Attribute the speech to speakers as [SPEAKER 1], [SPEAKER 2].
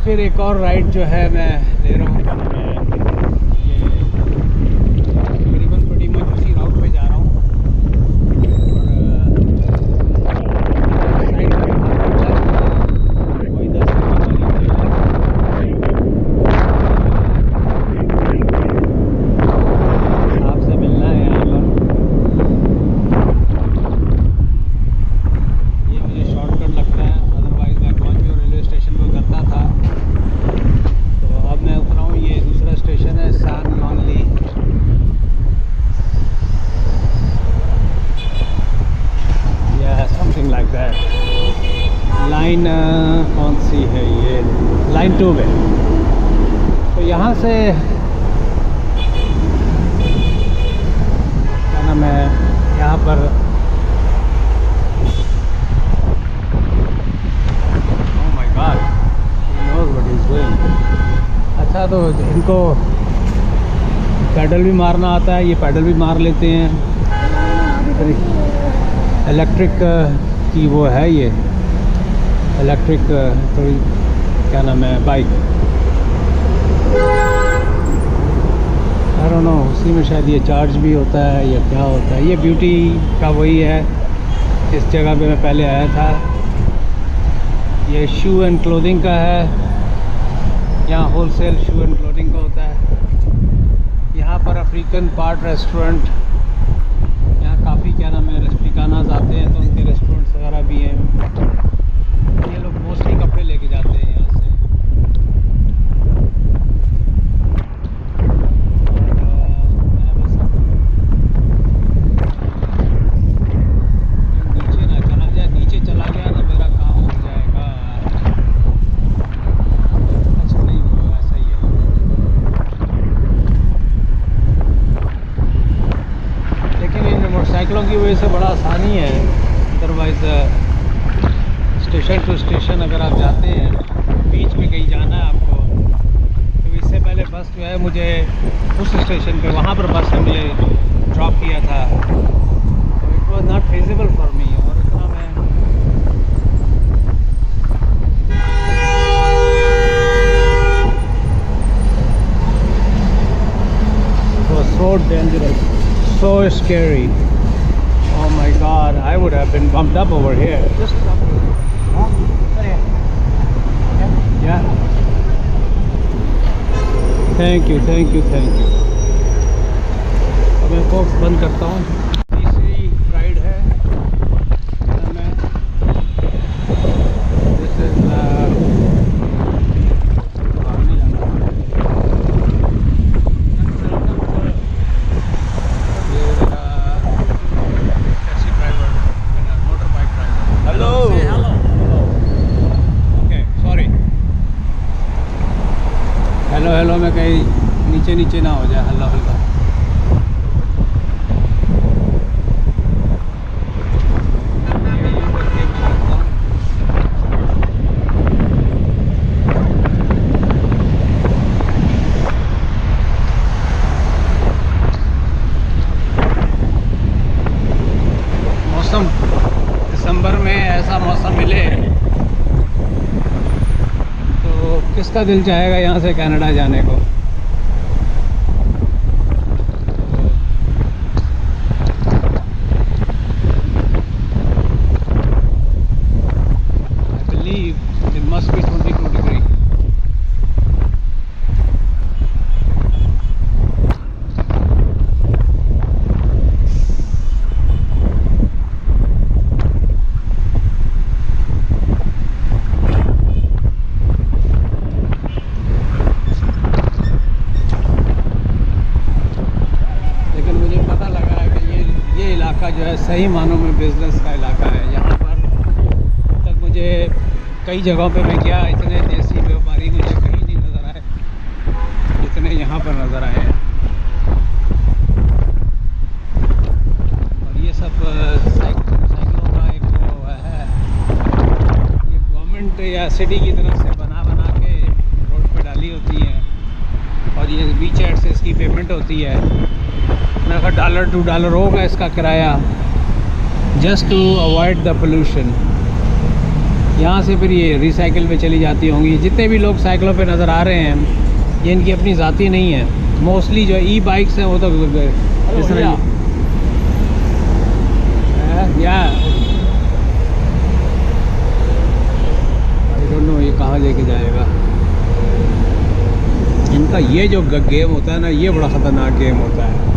[SPEAKER 1] फिर एक और राइड जो है मैं ले रहा हूँ। ये तकरीबन बड़ी मैं उसी राउट पे जा रहा हूँ और साइड में कोई 10 साहब से मिलना है यहाँ पर। ये मुझे शॉर्टकट लगता है, अदरवाइज़ मैं ग्वांचो रेलवे स्टेशन पर करता था। तो अब मैं उतरा हूँ, ये दूसरा स्टेशन है सान लॉन्गली। या समथिंग लाइक दैट। लाइन कौन सी है ये? लाइन 2 है। तो यहाँ से क्या नाम है, यहाँ पर oh my God, he knows what he is doing. अच्छा, तो इनको पैडल भी मारना आता है, ये पैडल भी मार लेते हैं। इलेक्ट्रिक की वो है, ये इलेक्ट्रिक थोड़ी क्या नाम है, बाइक। आई डोंट नो, उसी में शायद ये चार्ज भी होता है या क्या होता है। ये ब्यूटी का वही है, इस जगह पे मैं पहले आया था। ये शू एंड क्लोथिंग का है, यहाँ होलसेल शू एंड क्लोथिंग का होता है। यहाँ पर अफ्रीकन पार्ट रेस्टोरेंट, यहाँ काफ़ी क्या नाम है अफ्रीकानाज आते हैं, तो उनके रेस्टोरेंट्स वगैरह भी हैं। ये लोग मोस्टली कपड़े लेके जाते हैं यहाँ से। मैं बस नीचे ना चला जाए, नीचे चला गया ना मेरा काम हो जाएगा। अच्छा नहीं होगा, ऐसा ही है। लेकिन इन मोटरसाइकिलों की वजह से बड़ा आसानी है। अदरवाइज़ स्टेशन टू स्टेशन अगर आप जाते हैं, बीच में कहीं जाना है आपको, तो इससे पहले बस जो है मुझे उस स्टेशन पे, वहाँ पर बस ने मुझे ड्रॉप किया था। तो it was not feasible for me. और इतना मैं it was so dangerous, so scary. Oh my God, I would have been bumped up over here. Just stop here. Yeah. Thank you, thank you, thank you. अब मैं box बंद करता हूँ। तीसरी ride है मैं, दिस इज हेलो में कहीं नीचे नीचे ना हो जाए, हल्ला हल्का। मौसम दिसंबर में ऐसा मौसम मिले तो किसका दिल चाहेगा यहाँ से कनाडा जाने को। I believe it must be 22 degree. जो है सही मानों में बिज़नेस का इलाका है। यहाँ पर अब तक मुझे कई जगहों पे मैं गया, इतने देसी व्यापारी मुझे कहीं नहीं नज़र आए जितने यहाँ पर नज़र आए हैं। और ये सब साइकिलों का एक वो है, ये गवर्नमेंट या सिटी की तरफ से बना के रोड पे डाली होती हैं और ये बीच एड से इसकी पेमेंट होती है। मैं कहा $2 होगा इसका किराया, just to avoid the pollution. यहाँ से फिर ये रिसाइकिल पे चली जाती होंगी। जितने भी लोग साइकिलों पे नज़र आ रहे हैं ये इनकी अपनी ज़ाती नहीं है। मोस्टली जो ई बाइक्स हैं वो तो इस तरह या आई डोंट नो ये कहाँ लेके जाएगा। इनका ये जो गेम होता है ना, ये बड़ा ख़तरनाक गेम होता है।